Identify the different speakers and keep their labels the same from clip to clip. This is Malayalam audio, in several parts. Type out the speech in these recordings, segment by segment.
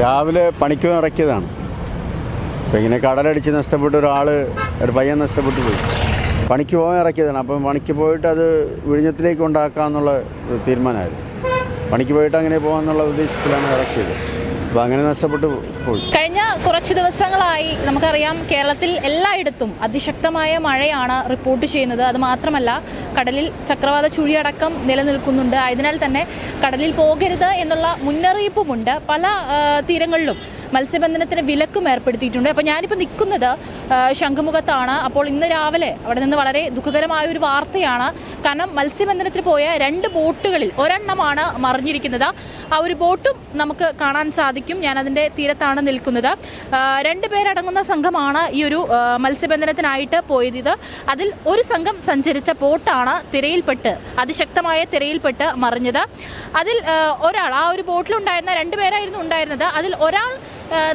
Speaker 1: രാവിലെ പണിക്ക് ഇറക്കിയതാണ്. അപ്പോൾ ഇങ്ങനെ കടലടിച്ച് നഷ്ടപ്പെട്ട ഒരു പയ്യൻ നഷ്ടപ്പെട്ടു പോയി. പണിക്ക് പോകാൻ ഇറക്കിയതാണ്. അപ്പം പണിക്ക് പോയിട്ട് അത് വിഴിഞ്ഞത്തിലേക്ക് ഉണ്ടാക്കാമെന്നുള്ള തീരുമാനമായിരുന്നു. പണിക്ക് പോയിട്ട് അങ്ങനെ പോകാമെന്നുള്ള ഉദ്ദേശത്തിലാണ് ഇറക്കിയത്. അപ്പോൾ അങ്ങനെ നഷ്ടപ്പെട്ടു പോയി.
Speaker 2: കഴിഞ്ഞ കുറച്ച് ദിവസങ്ങളായി നമുക്കറിയാം, കേരളത്തിൽ എല്ലായിടത്തും അതിശക്തമായ മഴയാണ് റിപ്പോർട്ട് ചെയ്യുന്നത്. അതുമാത്രമല്ല, കടലിൽ ചക്രവാത ചുഴിയടക്കം നിലനിൽക്കുന്നുണ്ട്. ആയതിനാൽ തന്നെ കടലിൽ പോകരുത് എന്നുള്ള മുന്നറിയിപ്പുമുണ്ട്. പല തീരങ്ങളിലും മത്സ്യബന്ധനത്തിന് വിലക്കും ഏർപ്പെടുത്തിയിട്ടുണ്ട്. അപ്പോൾ ഞാനിപ്പോൾ നിൽക്കുന്നത് ശംഖുമുഖത്താണ്. അപ്പോൾ ഇന്ന് രാവിലെ അവിടെ നിന്ന് വളരെ ദുഃഖകരമായ ഒരു വാർത്തയാണ്. കാരണം മത്സ്യബന്ധനത്തിന് പോയ 2 ബോട്ടുകളിൽ ഒരെണ്ണമാണ് മറിഞ്ഞിരിക്കുന്നത്. ആ ഒരു ബോട്ടും നമുക്ക് കാണാൻ സാധിക്കും. ഞാനതിൻ്റെ തീരത്താണ് നിൽക്കുന്നത്. 2 പേരടങ്ങുന്ന സംഘമാണ് ഈ ഒരു മത്സ്യബന്ധനത്തിനായിട്ട് പോയത്. അതിൽ ഒരു സംഘം സഞ്ചരിച്ച ബോട്ടാണ് തിരയിൽപ്പെട്ട്, അതിശക്തമായ തിരയിൽപ്പെട്ട് മറിഞ്ഞത്. അതിൽ ഒരാൾ, ആ ഒരു ബോട്ടിലുണ്ടായിരുന്ന 2 പേരായിരുന്നു ഉണ്ടായിരുന്നത്. അതിൽ ഒരാൾ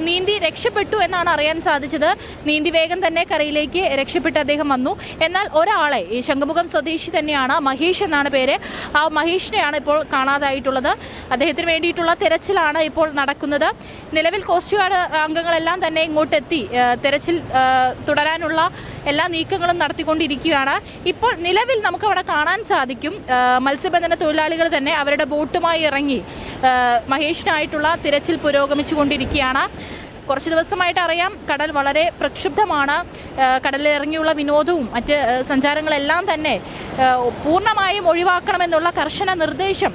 Speaker 2: നീന്തി രക്ഷപ്പെട്ടു എന്നാണ് അറിയാൻ സാധിച്ചത്. നീന്തി വേഗം തന്നെ കരയിലേക്ക് രക്ഷപ്പെട്ട് അദ്ദേഹം വന്നു. എന്നാൽ ഒരാളെ, ഈ ശംഖുമുഖം സ്വദേശി തന്നെയാണ്, മഹേഷ് എന്നാണ് പേര്, ആ മഹേഷിനെയാണ് ഇപ്പോൾ കാണാതായിട്ടുള്ളത്. അദ്ദേഹത്തിന് വേണ്ടിയിട്ടുള്ള തെരച്ചിലാണ് ഇപ്പോൾ നടക്കുന്നത്. നിലവിൽ കോസ്റ്റ് ഗാർഡ് അംഗങ്ങളെല്ലാം തന്നെ ഇങ്ങോട്ടെത്തി തെരച്ചിൽ തുടരാനുള്ള എല്ലാ നീക്കങ്ങളും നടത്തിക്കൊണ്ടിരിക്കുകയാണ്. ഇപ്പോൾ നിലവിൽ നമുക്കവിടെ കാണാൻ സാധിക്കും, മത്സ്യബന്ധന തൊഴിലാളികൾ തന്നെ അവരുടെ ബോട്ടുമായി ഇറങ്ങി മഹേഷിനായിട്ടുള്ള തിരച്ചിൽ പുരോഗമിച്ചു കൊണ്ടിരിക്കുകയാണ്. കുറച്ച് ദിവസമായിട്ട് അറിയാം, കടൽ വളരെ പ്രക്ഷുബ്ധമാണ്. കടലിൽ ഇറങ്ങിയുള്ള വിനോദവും മറ്റ് സഞ്ചാരങ്ങളെല്ലാം തന്നെ പൂർണ്ണമായും ഒഴിവാക്കണമെന്നുള്ള കർശന നിർദ്ദേശം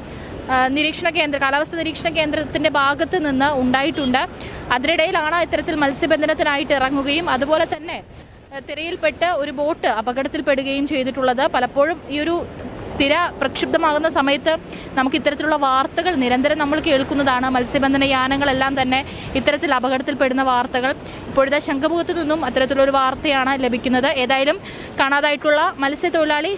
Speaker 2: കാലാവസ്ഥ നിരീക്ഷണ കേന്ദ്രത്തിൻ്റെ ഭാഗത്ത് നിന്ന് ഉണ്ടായിട്ടുണ്ട്. അതിനിടയിലാണ് ഇത്തരത്തിൽ മത്സ്യബന്ധനത്തിനായിട്ട് ഇറങ്ങുകയും അതുപോലെ തന്നെ തിരയിൽപ്പെട്ട് ഒരു ബോട്ട് അപകടത്തിൽപ്പെടുകയും ചെയ്തിട്ടുള്ളത്. പലപ്പോഴും ഈ ഒരു തിര പ്രക്ഷുബ്ധമാകുന്ന സമയത്ത് നമുക്ക് ഇത്തരത്തിലുള്ള വാർത്തകൾ നിരന്തരം നമ്മൾ കേൾക്കുന്നതാണ്. മത്സ്യബന്ധന യാനങ്ങളെല്ലാം തന്നെ ഇത്തരത്തിൽ അപകടത്തിൽപ്പെടുന്ന വാർത്തകൾ. ഇപ്പോഴത്തെ ശംഖുമുഖത്തു നിന്നും അത്തരത്തിലൊരു വാർത്തയാണ് ലഭിക്കുന്നത്. ഏതായാലും കാണാതായിട്ടുള്ള മത്സ്യത്തൊഴിലാളി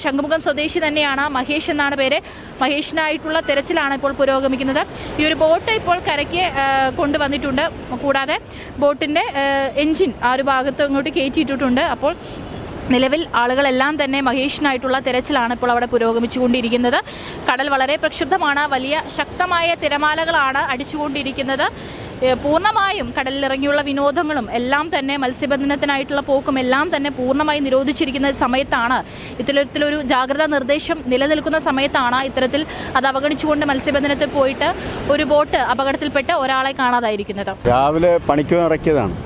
Speaker 2: ശംഖുമുഖം സ്വദേശി തന്നെയാണ്, മഹേഷ് എന്നാണ് പേര്. മഹേഷിനായിട്ടുള്ള തെരച്ചിലാണ് ഇപ്പോൾ പുരോഗമിക്കുന്നത്. ഈ ഒരു ബോട്ട് ഇപ്പോൾ കരയ്ക്ക് കൊണ്ടുവന്നിട്ടുണ്ട്. കൂടാതെ ബോട്ടിൻ്റെ എൻജിൻ ആ ഒരു ഭാഗത്ത് ഇങ്ങോട്ട് കയറ്റിയിട്ടിട്ടുണ്ട്. അപ്പോൾ നിലവിൽ ആളുകളെല്ലാം തന്നെ മഹേഷിനായിട്ടുള്ള തെരച്ചിലാണ് ഇപ്പോൾ അവിടെ പുരോഗമിച്ചുകൊണ്ടിരിക്കുന്നത്. കടൽ വളരെ പ്രക്ഷുബ്ധമാണ്. വലിയ ശക്തമായ തിരമാലകളാണ് അടിച്ചുകൊണ്ടിരിക്കുന്നത്. പൂർണ്ണമായും കടലിലിറങ്ങിയുള്ള വിനോദങ്ങളും എല്ലാം തന്നെ, മത്സ്യബന്ധനത്തിനായിട്ടുള്ള പോക്കും എല്ലാം തന്നെ പൂർണ്ണമായി നിരോധിച്ചിരിക്കുന്ന സമയത്താണ്, ഇത്തരത്തിലൊരു ജാഗ്രതാ നിർദ്ദേശം നിലനിൽക്കുന്ന സമയത്താണ് ഇത്തരത്തിൽ അത് അവഗണിച്ചുകൊണ്ട് മത്സ്യബന്ധനത്തിൽ പോയിട്ട് ഒരു ബോട്ട് അപകടത്തിൽപ്പെട്ട് ഒരാളെ കാണാതായിരിക്കുന്നത്.
Speaker 1: രാവിലെ പണിക്ക് ഇറക്കിയതാണ്.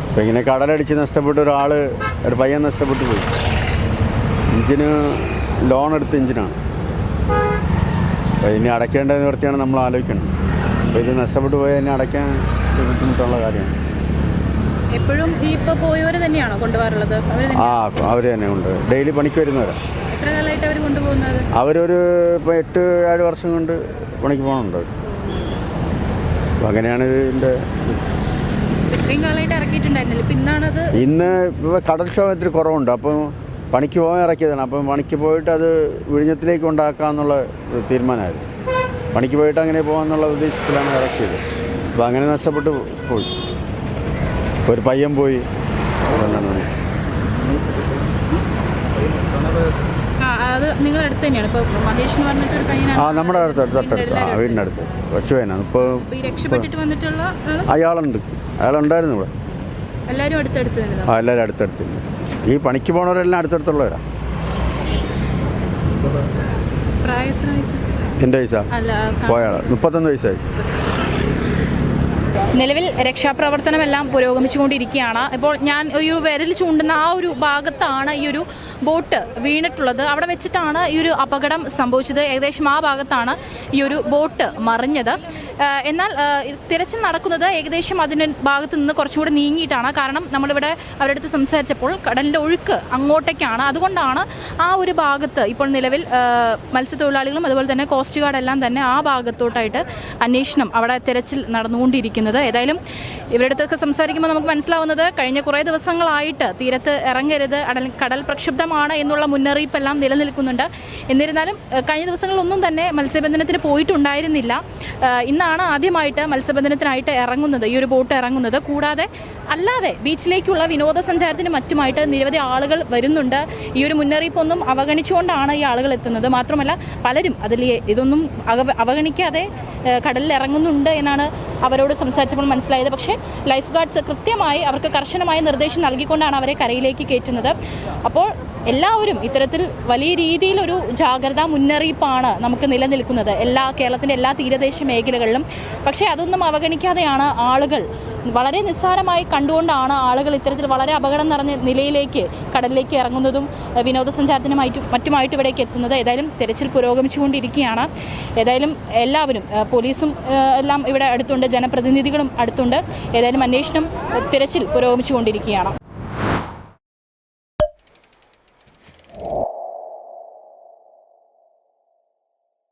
Speaker 1: അപ്പോൾ ഇങ്ങനെ കടലടിച്ച് നഷ്ടപ്പെട്ട ഒരു പയ്യൻ നഷ്ടപ്പെട്ടു പോയി. ലോൺ എടുത്ത എഞ്ചിനാണ്. അപ്പോൾ ഇനി അടയ്ക്കേണ്ട നിവൃത്തിയാണ് നമ്മൾ ആലോചിക്കുന്നത്. അപ്പോൾ ഇത് നഷ്ടപ്പെട്ടു പോയാൽ ഇനി അടയ്ക്കാൻ ബുദ്ധിമുട്ടുള്ള കാര്യമാണ്.
Speaker 2: എപ്പോഴും ഇപ്പോൾ പോയവർ തന്നെയാണോ കൊണ്ടുപോകാറുള്ളത്?
Speaker 1: അവർ തന്നെ ഉണ്ട്. ഡെയിലി പണിക്ക് വരുന്നവരാണ്.
Speaker 2: എത്ര കാലമായിട്ട് അവർ കൊണ്ടുപോകുന്നത്?
Speaker 1: അവരൊരു ഇപ്പോൾ 8-7 വർഷം കൊണ്ട് പണിക്ക് പോകുന്നുണ്ട്. അപ്പോൾ അങ്ങനെയാണ് ഇതിൻ്റെ. ഇന്ന് കടൽക്ഷോഭം ഇത്തിരി കുറവുണ്ട്. അപ്പോൾ പണിക്ക് പോകാൻ ഇറക്കിയതാണ്. അപ്പം പണിക്ക് പോയിട്ട് അത് വിഴിഞ്ഞത്തിലേക്ക് ഉണ്ടാക്കാമെന്നുള്ള തീരുമാനമായിരുന്നു. പണിക്ക് പോയിട്ട് അങ്ങനെ പോകാമെന്നുള്ള ഉദ്ദേശത്തിലാണ് ഇറക്കിയത്. അപ്പോൾ അങ്ങനെ നഷ്ടപ്പെട്ടു പോയി. ഒരു പയ്യൻ പോയി. നമ്മുടെ തൊട്ടടുത്ത് വീടിൻ്റെ അടുത്ത് കൊച്ചുവേനാണ്. ഇപ്പോൾ അയാളുണ്ടായിരുന്നു ഇവിടെ. എല്ലാവരും അടുത്തടുത്ത്. ഈ പണിക്ക് പോണവരെല്ലാം അടുത്തടുത്തുള്ളവരാ. എൻ്റെ വയസ്സാ പോയാളാ 31 വയസ്സായി.
Speaker 2: നിലവിൽ രക്ഷാപ്രവർത്തനമെല്ലാം പുരോഗമിച്ചുകൊണ്ടിരിക്കുകയാണ്. ഇപ്പോൾ ഞാൻ ഈ വിരൽ ചൂണ്ടുന്ന ആ ഒരു ഭാഗത്താണ് ഈ ഒരു ബോട്ട് വീണിട്ടുള്ളത്. അവിടെ വെച്ചിട്ടാണ് ഈ ഒരു അപകടം സംഭവിച്ചത്. ഏകദേശം ആ ഭാഗത്താണ് ഈ ഒരു ബോട്ട് മറിഞ്ഞത്. എന്നാൽ തിരച്ചിൽ നടക്കുന്നത് ഏകദേശം അതിൻ്റെ ഭാഗത്ത് നിന്ന് കുറച്ചുകൂടി നീങ്ങിയിട്ടാണ്. കാരണം നമ്മളിവിടെ അവരുടെ അടുത്ത് സംസാരിച്ചപ്പോൾ കടലിൻ്റെ ഒഴുക്ക് അങ്ങോട്ടേക്കാണ്. അതുകൊണ്ടാണ് ആ ഒരു ഭാഗത്ത് ഇപ്പോൾ നിലവിൽ മത്സ്യത്തൊഴിലാളികളും അതുപോലെ തന്നെ കോസ്റ്റ് ഗാർഡ് എല്ലാം തന്നെ ആ ഭാഗത്തോട്ടായിട്ട് അന്വേഷണം, അവിടെ തിരച്ചിൽ നടന്നുകൊണ്ടിരിക്കുന്നത്. ഏതായാലും ഇവരുടെ അടുത്തൊക്കെ സംസാരിക്കുമ്പോൾ നമുക്ക് മനസ്സിലാവുന്നത് കഴിഞ്ഞ കുറേ ദിവസങ്ങളായിട്ട് തീരത്ത് ഇറങ്ങരുത്, കടൽ പ്രക്ഷുബ്ധമാണ് എന്നുള്ള മുന്നറിയിപ്പെല്ലാം നിലനിൽക്കുന്നുണ്ട്. എന്നിരുന്നാലും കഴിഞ്ഞ ദിവസങ്ങളിലൊന്നും തന്നെ മത്സ്യബന്ധനത്തിന് പോയിട്ടുണ്ടായിരുന്നില്ല. ഇന്നാണ് ആദ്യമായിട്ട് മത്സ്യബന്ധനത്തിനായിട്ട് ഇറങ്ങുന്നത്, ഈ ഒരു ബോട്ട് ഇറങ്ങുന്നത്. കൂടാതെ അല്ലാതെ ബീച്ചിലേക്കുള്ള വിനോദസഞ്ചാരത്തിന് മറ്റുമായിട്ട് നിരവധി ആളുകൾ വരുന്നുണ്ട്. ഈ ഒരു മുന്നറിയിപ്പൊന്നും അവഗണിച്ചുകൊണ്ടാണ് ഈ ആളുകൾ എത്തുന്നത്. മാത്രമല്ല പലരും ഇതൊന്നും അവഗണിക്കാതെ കടലിൽ ഇറങ്ങുന്നുണ്ട് എന്നാണ് അവരോട് സംസാരിച്ചപ്പോൾ മനസ്സിലായത്. പക്ഷേ ലൈഫ് ഗാർഡ്സ് കൃത്യമായി അവർക്ക് കർശനമായ നിർദ്ദേശം നൽകിക്കൊണ്ടാണ് അവരെ കരയിലേക്ക് കയറ്റുന്നത്. അപ്പോൾ എല്ലാവരും ഇത്തരത്തിൽ വലിയ രീതിയിലൊരു ജാഗ്രതാ മുന്നറിയിപ്പാണ് നമുക്ക് നിലനിൽക്കുന്നത് കേരളത്തിൻ്റെ എല്ലാ തീരദേശ മേഖലകളിലും. പക്ഷേ അതൊന്നും അവഗണിക്കാതെയാണ് ആളുകൾ, വളരെ നിസ്സാരമായി കണ്ടുകൊണ്ടാണ് ആളുകൾ ഇത്തരത്തിൽ വളരെ അപകടം നിറഞ്ഞ നിലയിലേക്ക് കടലിലേക്ക് ഇറങ്ങുന്നതും മറ്റുമായിട്ട് ഇവിടേക്ക് എത്തുന്നത്. ഏതായാലും തെരച്ചിൽ പുരോഗമിച്ചുകൊണ്ടിരിക്കുകയാണ്. ഏതായാലും എല്ലാവരും, പോലീസും എല്ലാം ഇവിടെ അടുത്തുണ്ട്, ജനപ്രതിനിധികളും അടുത്തുണ്ട്. ഏതായാലും അന്വേഷണം, തിരച്ചിൽ പുരോഗമിച്ചുകൊണ്ടിരിക്കുകയാണ്.